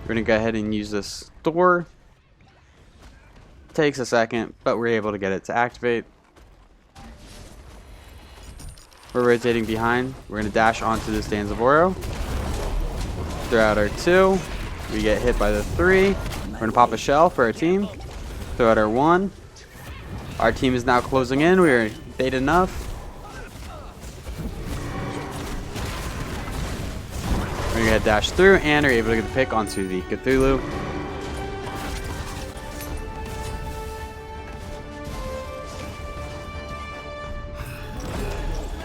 We're going to go ahead and use this door. Takes a second, but we're able to get it to activate. We're rotating behind. We're going to dash onto the Stands of Oro. Throw out our 2. We get hit by the 3. We're going to pop a shell for our team. Throw out our 1. Our team is now closing in. We're bait enough. We're going to dash through and are able to get the pick onto the Cthulhu.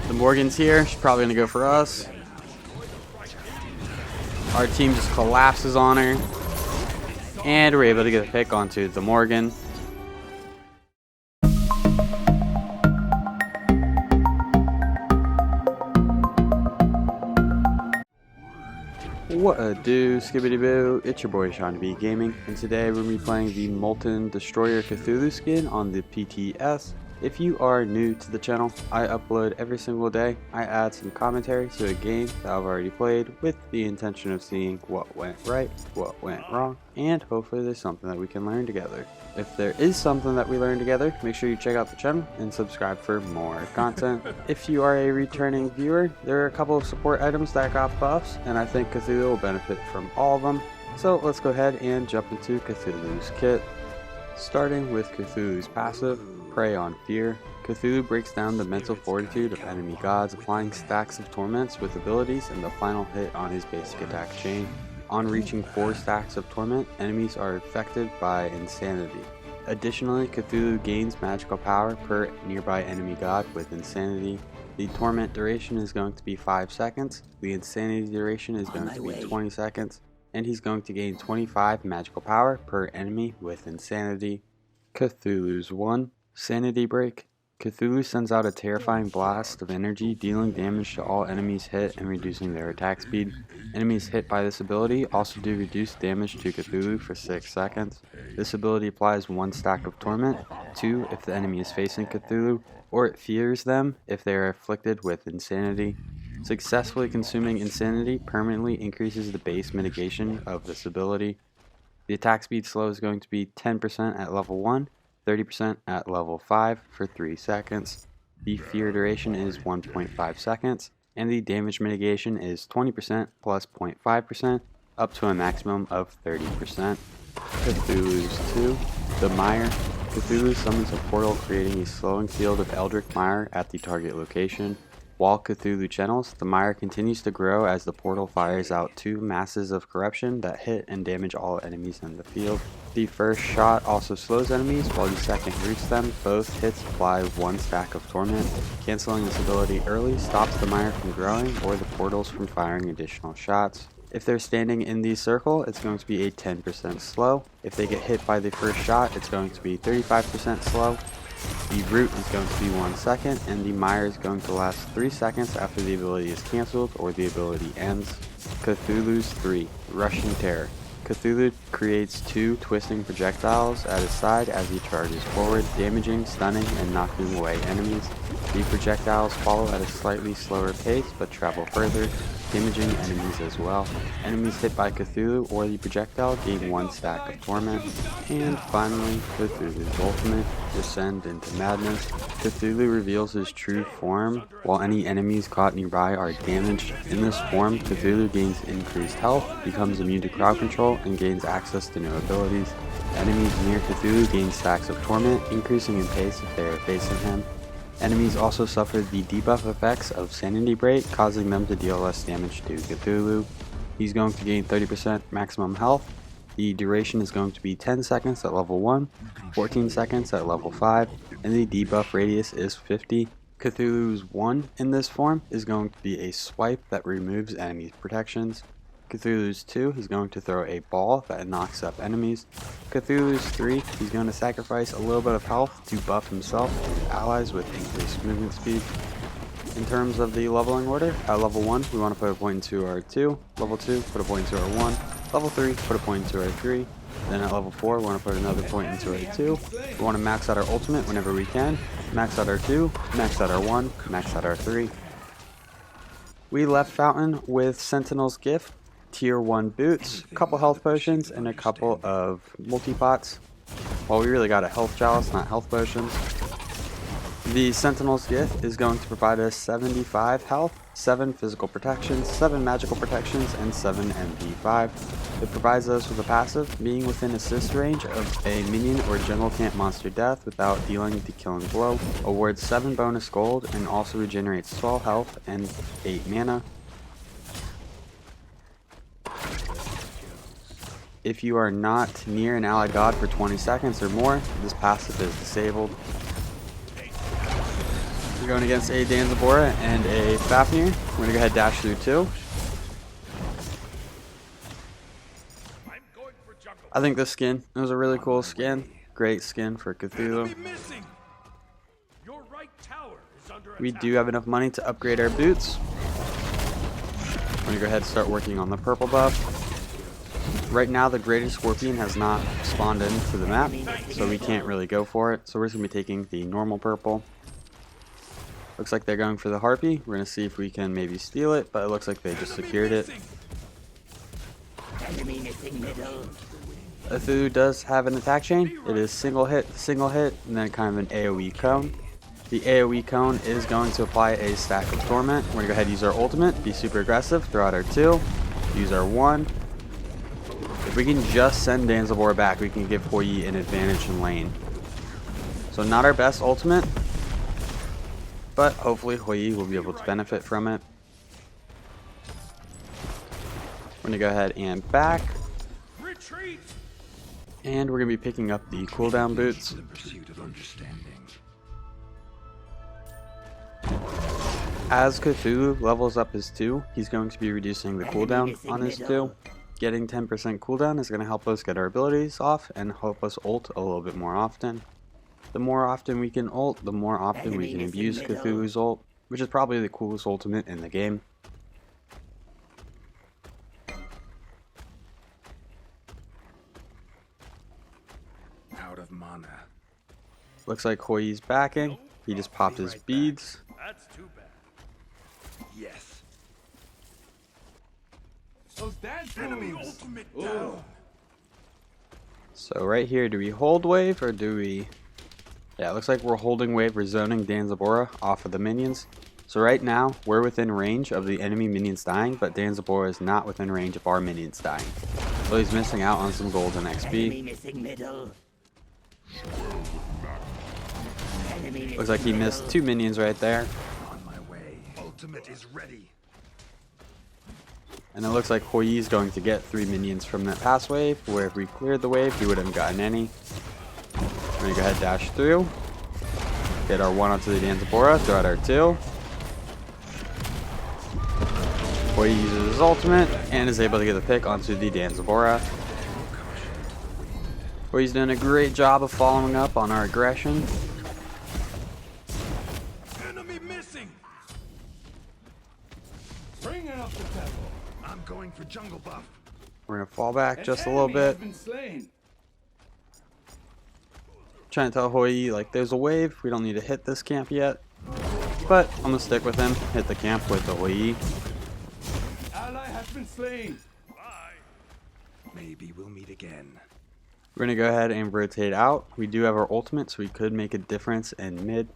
The Morgan's here. She's probably going to go for us. Our team just collapses on her. And we're able to get a pick onto the Morgan. What a do, skibbity boo, it's your boy SeanyB Gaming, and today we're going to be playing the Molten Destroyer Cthulhu skin on the PTS. If you are new to the channel, I upload every single day. I add some commentary to a game that I've already played with the intention of seeing what went right, what went wrong, and hopefully there's something that we can learn together. If there is something that we learn together, make sure you check out the channel and subscribe for more content. If you are a returning viewer, there are a couple of support items that got buffs, and I think Cthulhu will benefit from all of them. So let's go ahead and jump into Cthulhu's kit. Starting with Cthulhu's passive, Prey on Fear. Cthulhu breaks down the mental fortitude of enemy gods, applying stacks of torments with abilities and the final hit on his basic attack chain. On reaching 4 stacks of torment, enemies are affected by insanity. Additionally, Cthulhu gains magical power per nearby enemy god with insanity. The torment duration is going to be 5 seconds, the insanity duration is going to be 20 seconds, and he's going to gain 25 magical power per enemy with insanity. Cthulhu's 1. Sanity Break. Cthulhu sends out a terrifying blast of energy, dealing damage to all enemies hit and reducing their attack speed. Enemies hit by this ability also do reduced damage to Cthulhu for 6 seconds. This ability applies 1 stack of torment, 2 if the enemy is facing Cthulhu, or it fears them if they are afflicted with insanity. Successfully consuming insanity permanently increases the base mitigation of this ability. The attack speed slow is going to be 10% at level 1, 30% at level 5 for 3 seconds. The fear duration is 1.5 seconds, and the damage mitigation is 20% plus 0.5% up to a maximum of 30%. Cthulhu's 2. The Mire. Cthulhu summons a portal creating a slowing field of Eldritch Mire at the target location. While Cthulhu channels, the Mire continues to grow as the portal fires out 2 masses of corruption that hit and damage all enemies in the field. The first shot also slows enemies, while the second roots them. Both hits apply 1 stack of torment. Canceling this ability early stops the Mire from growing or the portals from firing additional shots. If they're standing in the circle, it's going to be a 10% slow. If they get hit by the first shot, it's going to be 35% slow. The root is going to be 1 second, and the Mire is going to last 3 seconds after the ability is cancelled or the ability ends. Cthulhu's 3. Rushing Terror. Cthulhu creates 2 twisting projectiles at his side as he charges forward, damaging, stunning, and knocking away enemies. The projectiles follow at a slightly slower pace but travel further, damaging enemies as well. Enemies hit by Cthulhu or the projectile gain 1 stack of torment. And finally, Cthulhu's ultimate, Descend into Madness. Cthulhu reveals his true form while any enemies caught nearby are damaged. In this form, Cthulhu gains increased health, becomes immune to crowd control, and gains access to new abilities. Enemies near Cthulhu gain stacks of torment, increasing in pace if they are facing him. Enemies also suffer the debuff effects of Sanity Break, causing them to deal less damage to Cthulhu. He's going to gain 30% maximum health. The duration is going to be 10 seconds at level 1, 14 seconds at level 5, and the debuff radius is 50. Cthulhu's 1 in this form is going to be a swipe that removes enemies' protections. Cthulhu's 2 is going to throw a ball that knocks up enemies. Cthulhu's 3, he's going to sacrifice a little bit of health to buff himself and allies with increased movement speed. In terms of the leveling order, at level 1 we want to put a point into our 2, level 2 put a point into our 1, level 3 put a point into our 3, then at level 4 we want to put another point into our 2. We want to max out our ultimate whenever we can, max out our 2, max out our 1, max out our 3. We left Fountain with Sentinel's Gift. tier 1 boots, a couple health potions, and a couple of multi-pots. Well, we really got a health chalice, not health potions. The Sentinel's gift is going to provide us 75 health, 7 physical protections, 7 magical protections, and 7 MP5. It provides us with a passive, being within assist range of a minion or general camp monster death without dealing the killing blow, awards 7 bonus gold, and also regenerates 12 health and 8 mana. If you are not near an allied god for 20 seconds or more, this passive is disabled. We're going against a Danzabora and a Fafnir. We're going to go ahead and dash through 2. I think this skin is a really cool skin. Great skin for Cthulhu. We do have enough money to upgrade our boots. We're going to go ahead and start working on the purple buff. Right now the Greater Scorpion has not spawned into the map, so we can't really go for it. So we're just going to be taking the normal purple. Looks like they're going for the Harpy. We're going to see if we can maybe steal it, but it looks like they just secured it. Cthulhu does have an attack chain. It is single hit, and then kind of an AoE cone. The AoE cone is going to apply a stack of Torment. We're going to go ahead and use our ultimate, be super aggressive, throw out our 2, use our 1. If we can just send Danzabora back, we can give Hoi an advantage in lane. So not our best ultimate, but hopefully Hoi will be able to benefit from it. We're going to go ahead and back. And we're going to be picking up the cooldown boots. As Cthulhu levels up his 2, he's going to be reducing the cooldown on his 2. Getting 10% cooldown is going to help us get our abilities off and help us ult a little bit more often. The more often we can ult, the more often we can abuse Cthulhu's ult, which is probably the coolest ultimate in the game. Out of mana. Looks like Hoi's backing. He just popped his beads. That's too bad. Yes. Enemy ultimate down. So right here, do we hold wave or do we... Yeah, it looks like we're holding wave. We're zoning Danzabora off of the minions. So right now, we're within range of the enemy minions dying, but Danzabora is not within range of our minions dying. So he's missing out on some gold and XP. Looks like he missed 2 minions right there. On my way. Ultimate is ready. And it looks like Hoi is going to get 3 minions from that pass wave, where if we cleared the wave, he wouldn't have gotten any. We're going to go ahead and dash through. Get our 1 onto the Danzabora, throw out our 2. Hoi uses his ultimate, and is able to get the pick onto the Danzabora. Hoi's doing a great job of following up on our aggression. Enemy missing. Bring out the devil. I'm going for jungle buff. We're going to fall back just a little bit. Trying to tell Hoi, like, there's a wave. We don't need to hit this camp yet. But I'm going to stick with him. Hit the camp with the Hoi. Ally has been slain. Bye. Maybe we'll meet again. We're going to go ahead and rotate out. We do have our ultimate, so we could make a difference in mid.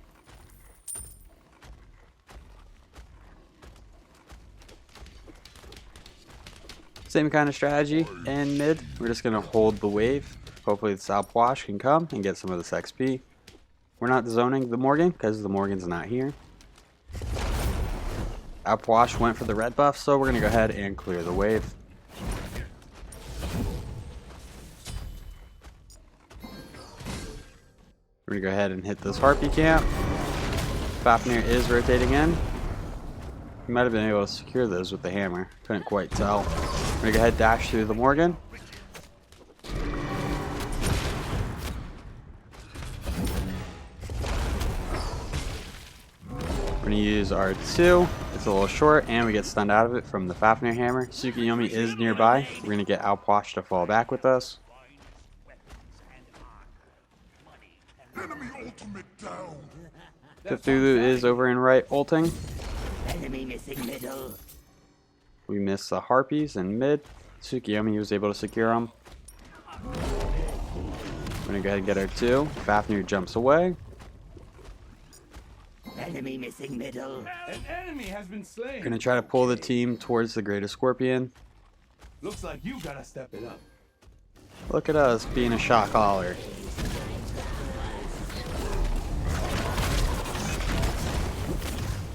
Same kind of strategy in mid. We're just going to hold the wave. Hopefully the Salpwash can come and get some of this XP. We're not zoning the Morgan because the Morgan's not here. Salpwash went for the red buff, so we're going to go ahead and clear the wave. We're going to go ahead and hit this Harpy camp. Fafnir is rotating in. We might have been able to secure those with the hammer. Couldn't quite tell. We're going to go ahead and dash through the Morgan. We're going to use our 2. It's a little short, and we get stunned out of it from the Fafnir hammer. Tsukiyomi is nearby. We're going to get Salpwash to fall back with us. Enemy ultimate down. Cthulhu is over in right ulting. Enemy missing middle. We missed the harpies in mid. Tsukiyomi was able to secure them. We're gonna go ahead and get our 2. Fafnir jumps away. Enemy missing middle. An enemy has been slain. We're gonna try to pull the team towards the greatest scorpion. Looks like you gotta step it up. Look at us being a shot caller.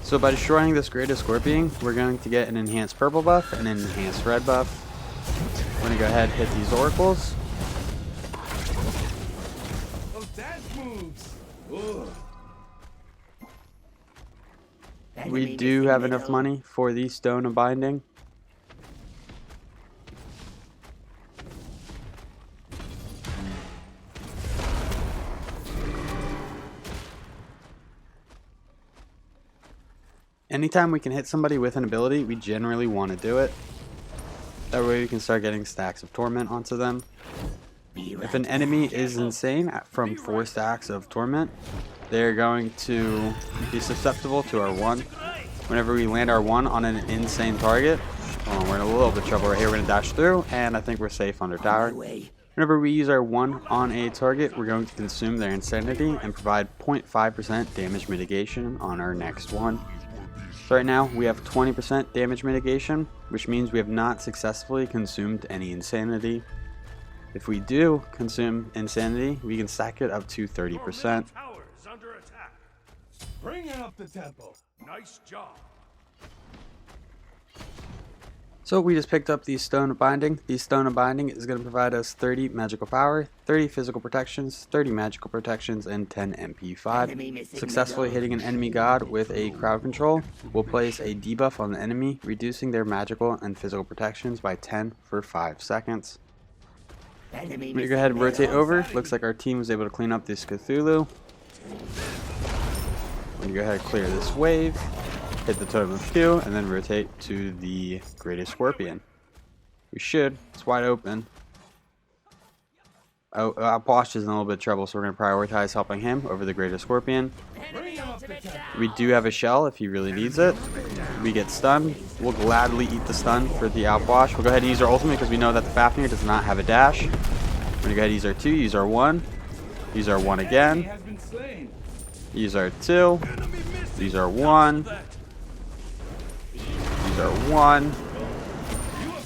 So by destroying this greatest scorpion, we're going to get an enhanced purple buff and an enhanced red buff. We're gonna go ahead and hit these oracles. Those dance moves. Ugh. We do have enough money for the Stone of Binding. Anytime we can hit somebody with an ability, we generally want to do it. That way we can start getting stacks of Torment onto them. If an enemy is insane from 4 stacks of Torment, they're going to be susceptible to our 1. Whenever we land our 1 on an insane target, we're in a little bit of trouble right here. We're going to dash through, and I think we're safe under tower. Whenever we use our 1 on a target, we're going to consume their insanity and provide 0.5% damage mitigation on our next one. So right now, we have 20% damage mitigation, which means we have not successfully consumed any insanity. If we do consume insanity, we can stack it up to 30%. Bringing up the tempo. Nice job. So we just picked up the Stone of Binding. The Stone of Binding is going to provide us 30 magical power, 30 physical protections, 30 magical protections, and 10 MP5. Successfully hitting an enemy god with a crowd control will place a debuff on the enemy, reducing their magical and physical protections by 10 for 5 seconds. I'm going to go ahead and rotate over. Looks like our team was able to clean up this Cthulhu. I'm going to go ahead and clear this wave. Hit the totem of Q, and then rotate to the greatest scorpion. We should. It's wide open. Oh, Posh is in a little bit of trouble, so we're going to prioritize helping him over the greatest scorpion. We do have a shell if he really needs it. We get stunned. We'll gladly eat the stun for the Outwash. We'll go ahead and use our ultimate because we know that the Fafnir does not have a dash. We're going to go ahead and use our 2, use our 1, use our 1 again, use our 2, use our 1, use our 1,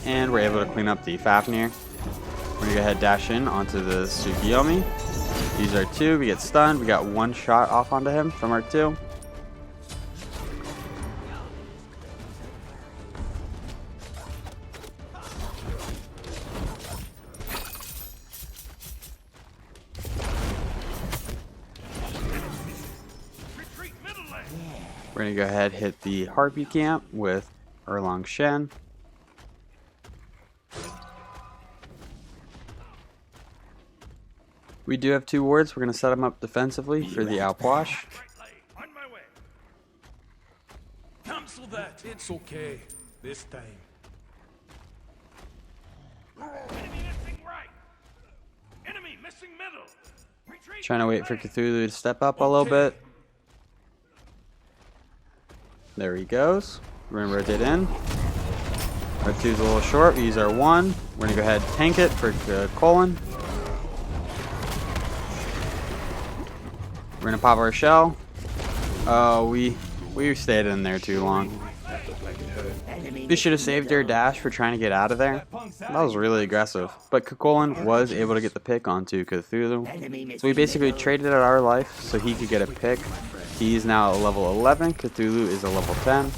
and we're able to clean up the Fafnir. We're going to go ahead and dash in onto the Tsukiyomi. Use our 2, we get stunned. We got 1 shot off onto him from our 2. We're going to go ahead and hit the Harpy camp with Erlang Shen. We do have 2 wards. We're going to set them up defensively for the Outwash. On my way. Cancel that. It's okay. This time. Enemy missing right. Enemy missing middle. Retreat. Trying to wait for Cthulhu to step up a little bit. There he goes. We're going to rotate in. Our 2's a little short. We use our 1. We're going to go ahead and tank it for Colin. We're going to pop our shell. Oh, we stayed in there too long. We should have saved our dash for trying to get out of there. That was really aggressive. But Colin was able to get the pick onto Cthulhu. So we basically traded out our life so he could get a pick. He's now at level 11. Cthulhu is a level 10.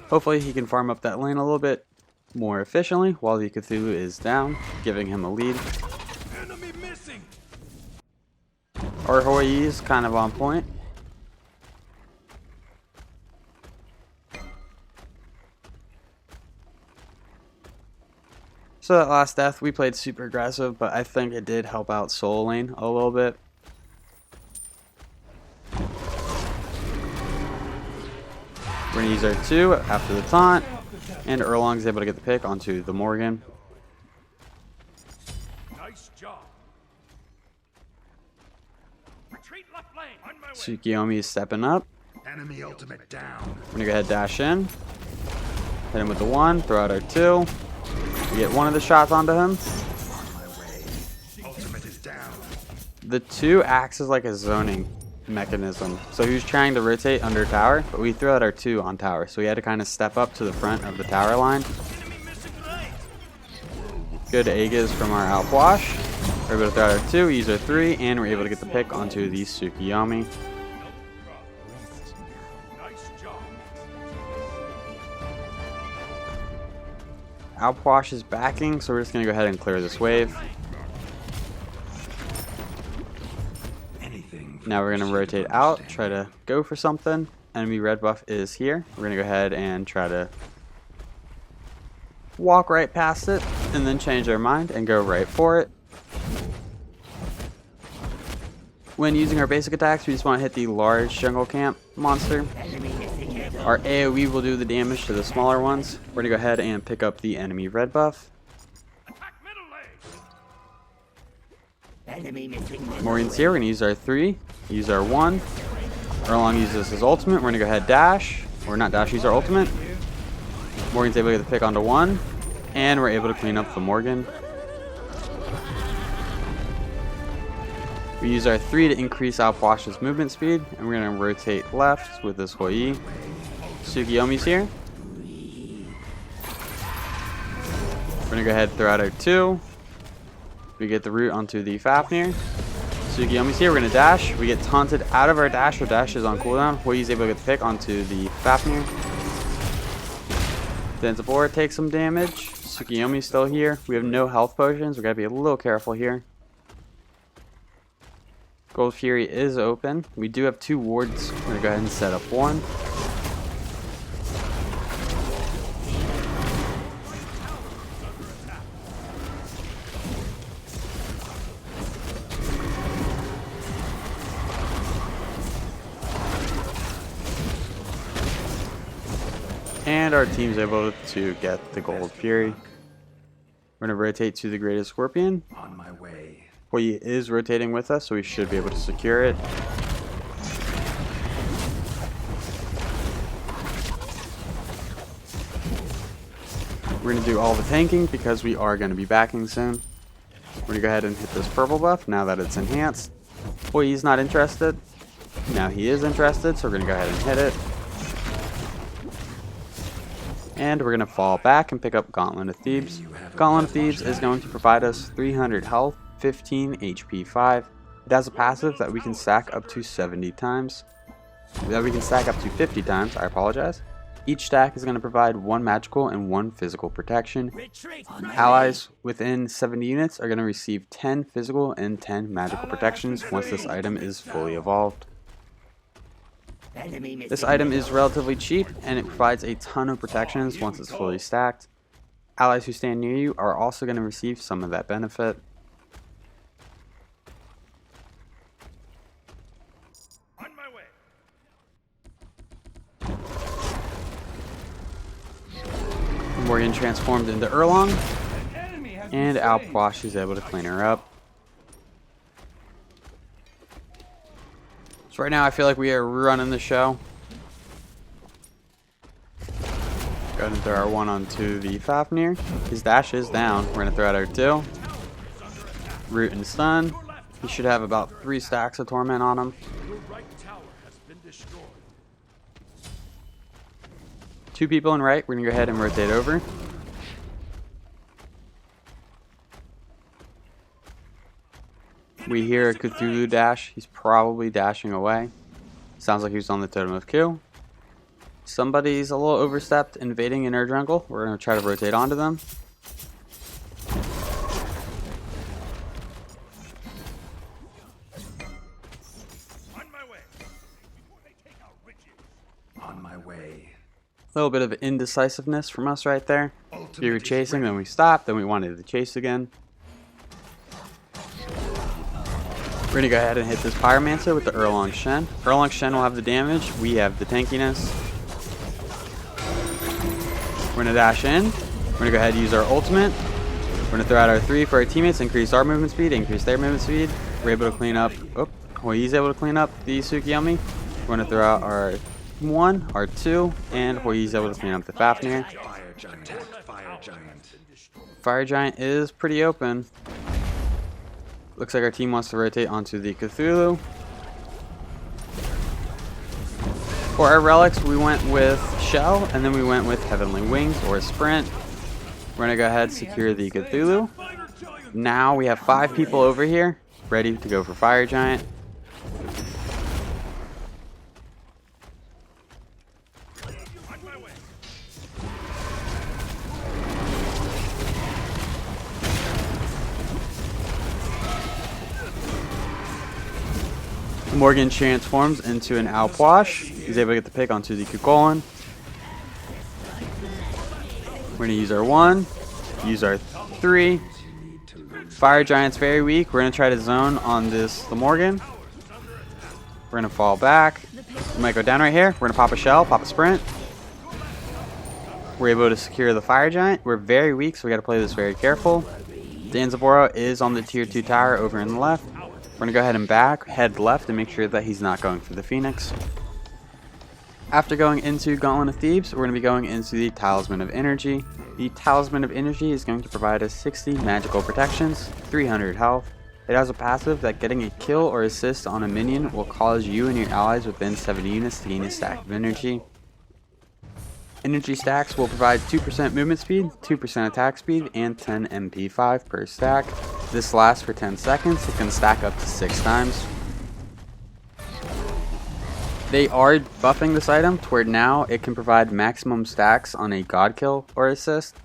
Hopefully he can farm up that lane a little bit more efficiently while the Cthulhu is down, giving him a lead. Enemy missing. Our Hoi is kind of on point. So that last death, we played super aggressive, but I think it did help out Soul Lane a little bit. We're going to use our 2 after the taunt, and Erlong's able to get the pick onto the Morgan. Nice job. Retreat left lane. On my way. Tsukiyomi is stepping up. Enemy ultimate down. We're going to go ahead and dash in. Hit him with the 1, throw out our 2. We get one of the shots onto him. The 2 acts as like a zoning mechanism. So he was trying to rotate under tower, but we threw out our 2 on tower. So we had to kind of step up to the front of the tower line. Good Aegis from our outwash. We're able to throw out our 2, use our 3, and we're able to get the pick onto the SeanyB. Outwash is backing, so we're just going to go ahead and clear this wave. Now we're going to rotate out, try to go for something. Enemy red buff is here. We're going to go ahead and try to walk right past it, and then change our mind and go right for it. When using our basic attacks, we just want to hit the large jungle camp monster. Our AoE will do the damage to the smaller ones. We're going to go ahead and pick up the enemy red buff. Morgan's here. We're going to use our 3, use our 1. Erlong uses his ultimate. We're going to go ahead dash. Or not dash, use our ultimate. Morgan's able to get the pick onto 1. And we're able to clean up the Morgan. We use our 3 to increase Outwash's movement speed. And we're going to rotate left with this Hoi. SeanyB's here. We're going to go ahead and throw out our 2. We get the root onto the Fafnir. SeanyB's here. We're going to dash. We get taunted out of our dash. Our dash is on cooldown. Hoi's able to get the pick onto the Fafnir. Then Zabora takes some damage. SeanyB's still here. We have no health potions. We got to be a little careful here. Gold Fury is open. We do have 2 wards. We're going to go ahead and set up 1. And our team's able to get the Gold Fury. We're going to rotate to the Greatest Scorpion. On my way. Hoi is rotating with us, so we should be able to secure it. We're going to do all the tanking because we are going to be backing soon. We're going to go ahead and hit this purple buff now that it's enhanced. Hoi's not interested. Now he is interested, so we're going to go ahead and hit it. And we're going to fall back and pick up Gauntlet of Thebes. Gauntlet of Thebes is going to provide us 300 health, 15 HP 5. It has a passive that we can stack up to 70 times. That we can stack up to 50 times, I apologize. Each stack is going to provide 1 magical and 1 physical protection. Allies within 70 units are going to receive 10 physical and 10 magical protections once this item is fully evolved. This item is relatively cheap and it provides a ton of protections once it's fully stacked. Allies who stand near you are also going to receive some of that benefit. On my way. Morgan transformed into Erlong, and Outwash is able to clean her up. So right now I feel like we are running the show. Go ahead and throw our 1 onto the Fafnir. His dash is down. We're going to throw out our 2. Root and stun. He should have about 3 stacks of Torment on him. 2 people in right. We're going to go ahead and rotate over. We hear a Cthulhu dash. He's probably dashing away. Sounds like he's on the Totem of Q. Somebody's a little overstepped invading in our jungle. We're going to try to rotate onto them. On my way. Before they take our riches. On my way. A little bit of indecisiveness from us right there. We were chasing, then we stopped, then we wanted to chase again. We're going to go ahead and hit this Pyromancer with the Erlong Shen. Erlong Shen will have the damage. We have the tankiness. We're going to dash in. We're going to go ahead and use our ultimate. We're going to throw out our 3 for our teammates, increase our movement speed, increase their movement speed. We're able to clean up. Oh, well, he's able to clean up the SeanyB. We're going to throw out our 1, our 2, and he's able to clean up the Fafnir. giant. Fire giant. Fire Giant is pretty open. Looks like our team wants to rotate onto the Cthulhu. For our relics, we went with Shell, and then we went with Heavenly Wings or Sprint. We're gonna go ahead and secure the Cthulhu. Now we have 5 people over here, ready to go for Fire Giant. Morgan transforms into an Alpwash. He's able to get the pick onto the Kukulkan. We're going to use our 1, use our 3. Fire Giant's very weak. We're going to try to zone on this the Morgan. We're going to fall back. We might go down right here. We're going to pop a Shell, pop a Sprint. We're able to secure the Fire Giant. We're very weak, so we got to play this very careful. Danzaboro is on the tier 2 tower over in the left. We're going to go ahead and head left and make sure that he's not going for the Phoenix. After going into Gauntlet of Thebes, we're going to be going into the Talisman of Energy. The Talisman of Energy is going to provide us 60 magical protections, 300 health. It has a passive that getting a kill or assist on a minion will cause you and your allies within 70 units to gain a stack of energy. Energy stacks will provide 2% movement speed, 2% attack speed, and 10 MP5 per stack. This lasts for 10 seconds. It can stack up to 6 times. They are buffing this item to where now it can provide maximum stacks on a god kill or assist.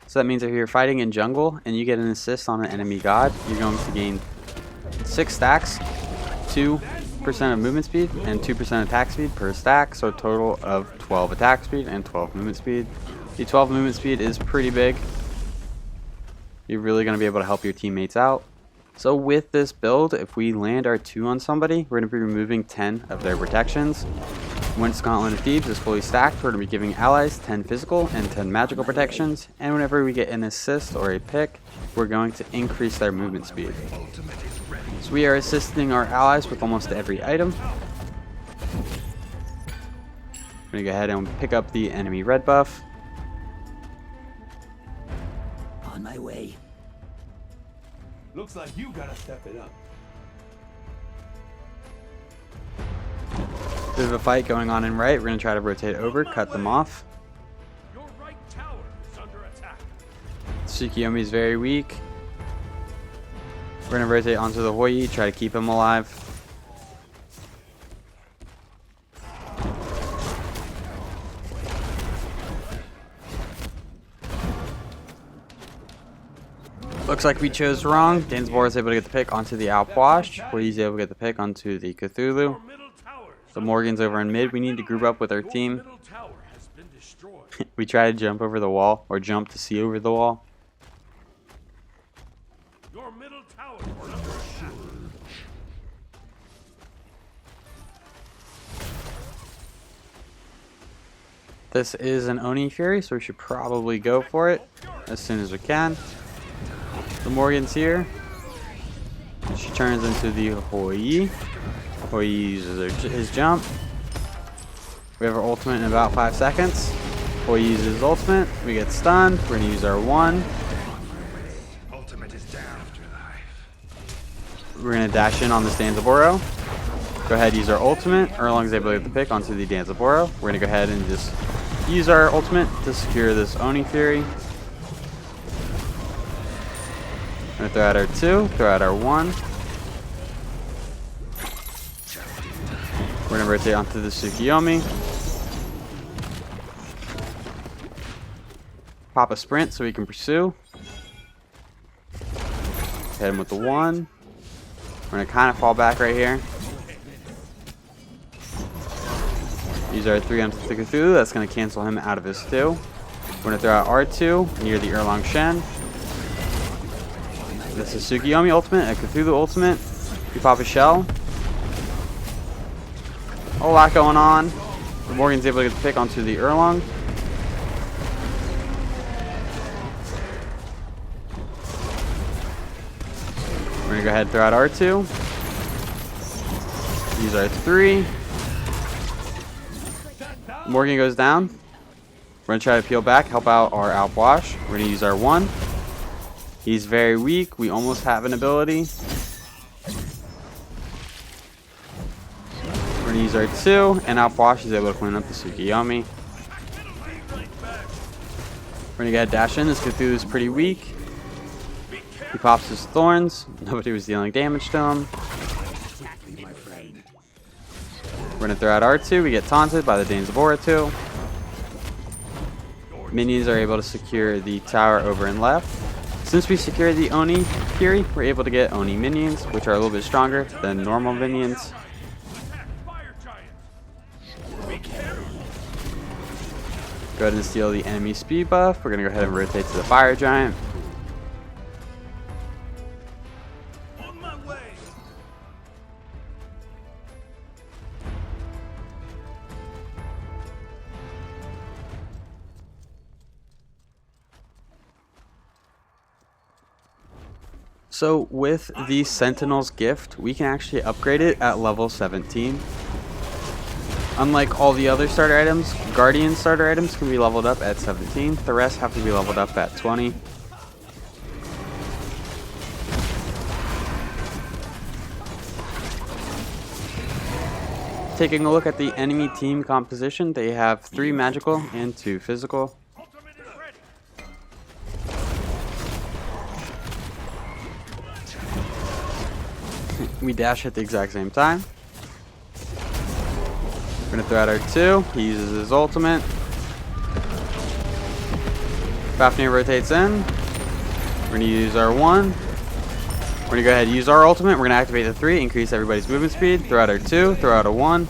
So that means if you're fighting in jungle and you get an assist on an enemy god, you're going to gain 6 stacks, 2% of movement speed, and 2% attack speed per stack, so a total of 12 attack speed and 12 movement speed. The 12 movement speed is pretty big. You're really going to be able to help your teammates out. So with this build, if we land our 2 on somebody, we're going to be removing 10 of their protections. Once Gauntlet of Thebes is fully stacked, we're going to be giving allies 10 physical and 10 magical protections, and whenever we get an assist or a pick, we're going to increase their movement speed. So we are assisting our allies with almost every item. I'm going to go ahead and pick up the enemy red buff. On my way. Looks like you gotta step it up. There's a fight going on in right. We're going to try to rotate over, cut them off. Your right tower is under attack. Tsukiyomi is very weak. We're going to rotate onto the Hoi, try to keep him alive. Looks like we chose wrong. Danzaboro is able to get the pick onto the Alpwash. Hoi's able to get the pick onto the Cthulhu. The Morgan's over in mid. We need to group up with our team. We try to jump over the wall, or jump to see over the wall. Your middle tower is under attack. This is an Oni Fury, so we should probably go for it as soon as we can. The Morgan's here. She turns into the Hoi. Hoi uses his jump. We have our ultimate in about 5 seconds. Hoi uses his ultimate. We get stunned. We're going to use our 1. Ultimate is down. We're going to dash in on this Danzaboro. Go ahead, use our ultimate. Erlong's able to get the pick onto the Danzaboro. We're going to go ahead and just use our ultimate to secure this Oni Fury. We're going to throw out our 2, throw out our 1. We're going to rotate onto the Tsukiyomi. Pop a sprint so we can pursue. Hit him with the 1. We're going to kind of fall back right here. Use our 3 onto the Cthulhu. That's going to cancel him out of his 2. We're going to throw out R2 near the Erlang Shen. This is Tsukiyomi ultimate, a Cthulhu ultimate. We pop a shell. A lot going on. The Morgan's able to get the pick onto the Erlang. We're going to go ahead and throw out R2. Use our 3. Morgan goes down. We're We're going to try to peel back, help out our Outwash. We're going to use our 1. He's very weak. We almost have an ability. We're going to use our 2, and Outwash is able to clean up the Tsukiyomi. We're going to get a dash in. This Cthulhu is pretty weak. He pops his thorns. Nobody was dealing damage to him. We're going to throw out R2. We get taunted by the Danzabora 2. Minions are able to secure the tower over and left. Since we secured the Oni Fury, we're able to get Oni minions, which are a little bit stronger than normal minions. Go ahead and steal the enemy speed buff. We're going to go ahead and rotate to the Fire Giant. So with the Sentinel's gift, we can actually upgrade it at level 17. Unlike all the other starter items, Guardian starter items can be leveled up at 17. The rest have to be leveled up at 20. Taking a look at the enemy team composition, they have 3 magical and 2 physical. We dash at the exact same time. We're going to throw out our 2. He uses his ultimate. Fafnir rotates in. We're going to use our 1. We're going to go ahead and use our ultimate. We're going to activate the 3, increase everybody's movement speed. Throw out our 2. Throw out a 1.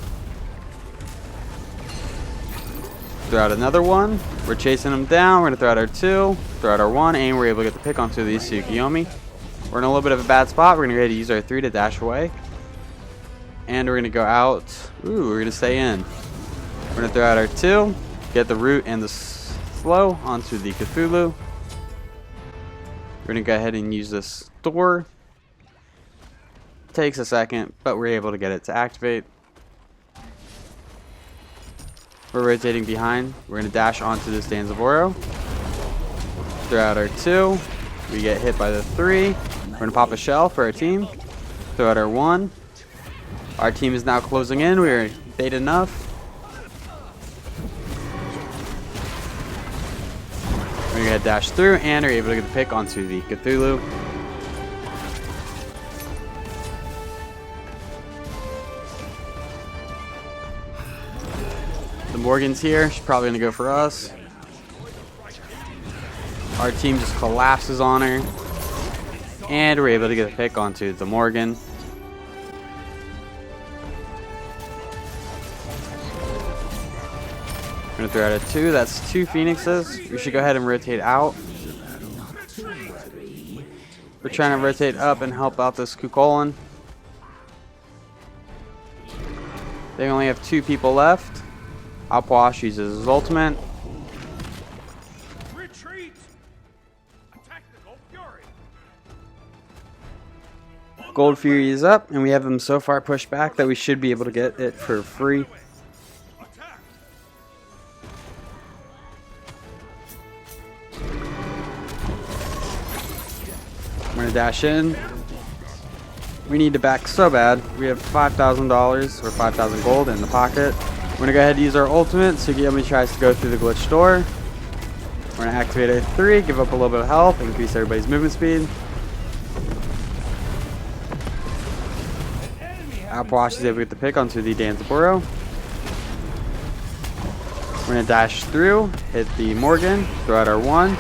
Throw out another 1. We're chasing him down. We're going to throw out our 2. Throw out our 1. And we're able to get the pick onto the Tsukiyomi. We're in a little bit of a bad spot. We're going to go ahead and use our 3 to dash away. And we're going to go out. Ooh, we're going to stay in. We're going to throw out our 2. Get the root and the slow onto the Cthulhu. We're going to go ahead and use this door. Takes a second, but we're able to get it to activate. We're rotating behind. We're going to dash onto this Danzaboro. Throw out our 2. We get hit by the 3. We're going to pop a shell for our team. Throw out our 1. Our team is now closing in. We're bait enough. We're going to dash through and are able to get the pick onto the Cthulhu. The Morgan's here. She's probably going to go for us. Our team just collapses on her. And we're able to get a pick onto the Morgan. We're going to throw out a 2. That's 2 Phoenixes. We should go ahead and rotate out. We're trying to rotate up and help out this Kukulkan. They only have 2 people left. Outwash uses his ultimate. Gold Fury is up, and we have them so far pushed back that we should be able to get it for free. I'm going to dash in. We need to back so bad. We have $5,000 or 5,000 gold in the pocket. We're going to go ahead and use our ultimate. Tsukiyomi tries to go through the glitch door. We're going to activate a 3, give up a little bit of health, increase everybody's movement speed. Outwash is able to get the pick onto the Danzaboro. We're going to dash through, hit the Morgan, throw out our 1.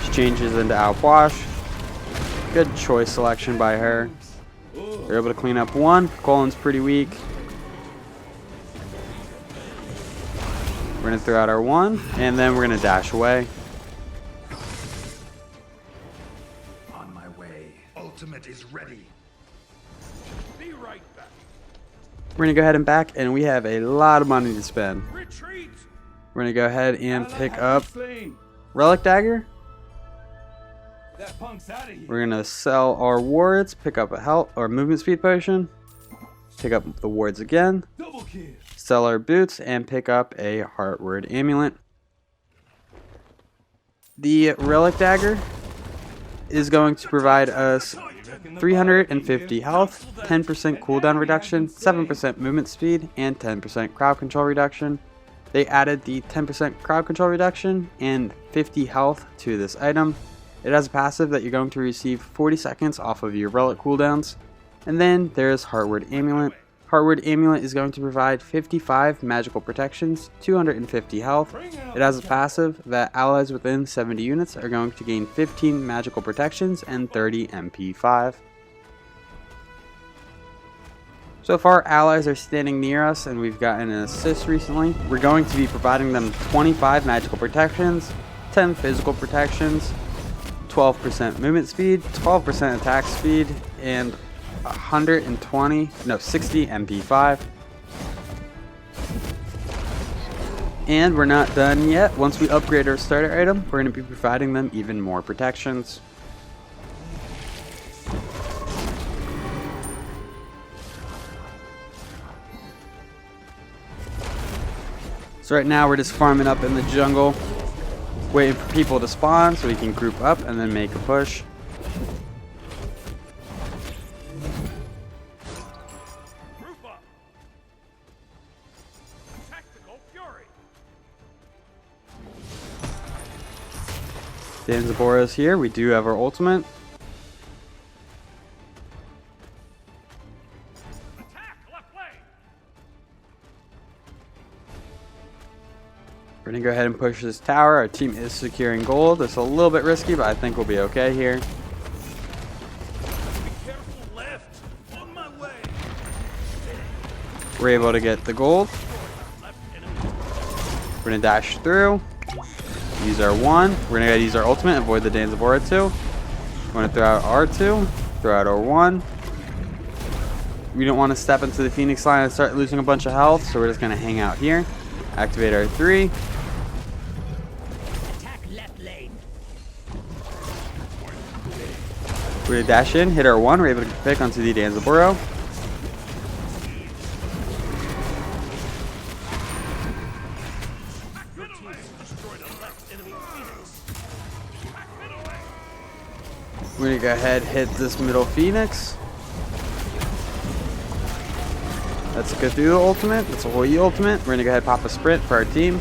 She changes into Outwash. Good choice selection by her. They're able to clean up 1. Colin's pretty weak. We're going to throw out our 1, and then we're going to dash away. On my way. Ultimate is ready. Be right back. We're going to go ahead and back, and we have a lot of money to spend. Retreat. We're going to go ahead and pick up Relic Dagger. That punk's out of here. We're going to sell our wards, pick up a health or movement speed potion. Pick up the wards again. Double kill. Sell our boots and pick up a Heartward Amulet. The Relic Dagger is going to provide us 350 health, 10% cooldown reduction, 7% movement speed, and 10% crowd control reduction. They added the 10% crowd control reduction and 50 health to this item. It has a passive that you're going to receive 40 seconds off of your relic cooldowns. And then there's Heartward Amulet. Heartward Amulet is going to provide 55 magical protections, 250 health. It has a passive that allies within 70 units are going to gain 15 magical protections and 30 MP5. So far, allies are standing near us and we've gotten an assist recently. We're going to be providing them 25 magical protections, 10 physical protections, 12% movement speed, 12% attack speed, and 60 MP5. And we're not done yet. Once we upgrade our starter item, we're going to be providing them even more protections. So right now we're just farming up in the jungle, waiting for people to spawn so we can group up and then make a push. Group up. Tactical fury. Danzabora's here. We do have our ultimate. Attack left lane. We're going to go ahead and push this tower. Our team is securing gold. It's a little bit risky, but I think we'll be okay here. Be careful left. On my way. We're able to get the gold. Left enemy. We're going to dash through. Use our 1. We're going to use our ultimate. Avoid the Danzabora 2. We're going to throw out R2. Throw out our 1. We don't want to step into the Phoenix line and start losing a bunch of health, so we're just going to hang out here. Activate our 3. Attack left lane. We're going to dash in, hit our 1. We're able to pick onto the Danzabora. Your team has destroyed a left enemy Phoenix. Attack middle lane. We're going to go ahead hit this middle Phoenix. That's a Cthulhu ultimate. That's a Hoyi ultimate. We're going to go ahead and pop a sprint for our team.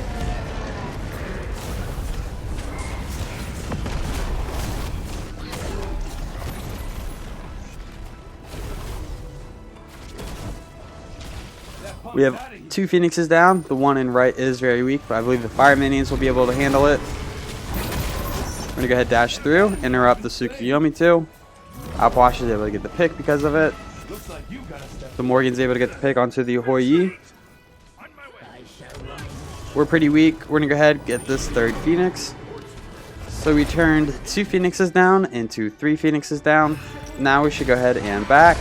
We have 2 Phoenixes down. The one in right is very weak, but I believe the fire minions will be able to handle it. We're going to go ahead and dash through, interrupt the Tsukuyomi 2. Alpash is able to get the pick because of it. Looks like you got a step. So Morgan's able to get the pick onto the Hoyi. On my way. I shall run. We're pretty weak. We're going to go ahead and get this 3rd Phoenix. So we turned 2 Phoenixes down into 3 Phoenixes down. Now we should go ahead and back.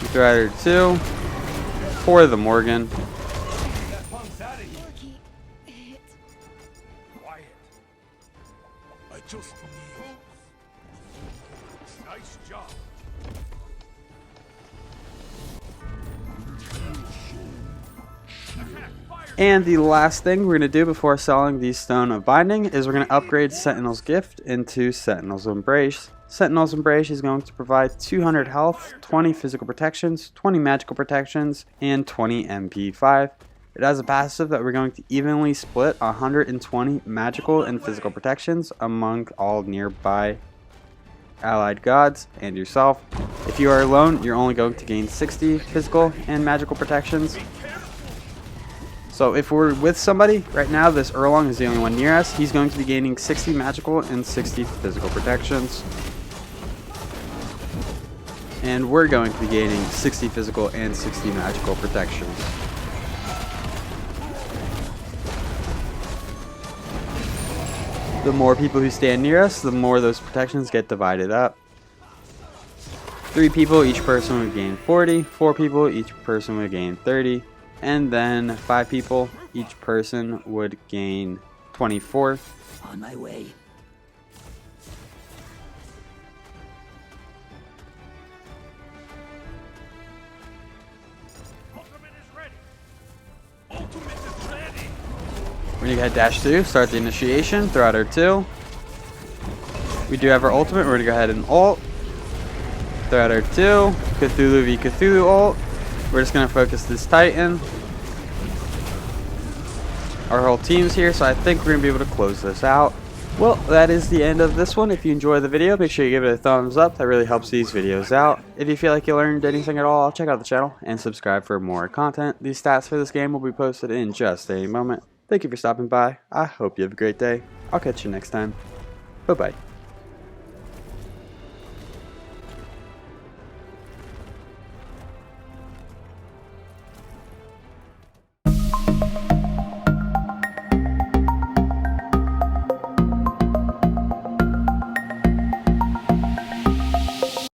We throw out our 2 for the Morgan. That punk's out of here. Quiet. I just need. Nice job. Attack fire. And the last thing we're going to do before selling the Stone of Binding is we're going to upgrade Sentinel's Gift into Sentinel's Embrace. Sentinel's Embrace is going to provide 200 health, 20 physical protections, 20 magical protections, and 20 MP5. It has a passive that we're going to evenly split 120 magical and physical protections among all nearby allied gods and yourself. If you are alone, you're only going to gain 60 physical and magical protections. So if we're with somebody, right now this Erlong is the only one near us. He's going to be gaining 60 magical and 60 physical protections. And we're going to be gaining 60 physical and 60 magical protections. The more people who stand near us, the more those protections get divided up. 3 people, each person would gain 40. 4 people, each person would gain 30. And then 5 people, each person would gain 24. On my way. Ultimate is ready. Ultimate is ready. We're We're gonna go ahead dash through, start the initiation, throw out our 2. We do have our ultimate, we're gonna go ahead and ult. Throw out our 2. Cthulhu v Cthulhu ult. We're just gonna focus this Titan. Our whole team's here, so I think we're gonna be able to close this out. Well, that is the end of this one. If you enjoyed the video, make sure you give it a thumbs up. That really helps these videos out. If you feel like you learned anything at all, check out the channel and subscribe for more content. These stats for this game will be posted in just a moment. Thank you for stopping by. I hope you have a great day. I'll catch you next time. Bye-bye.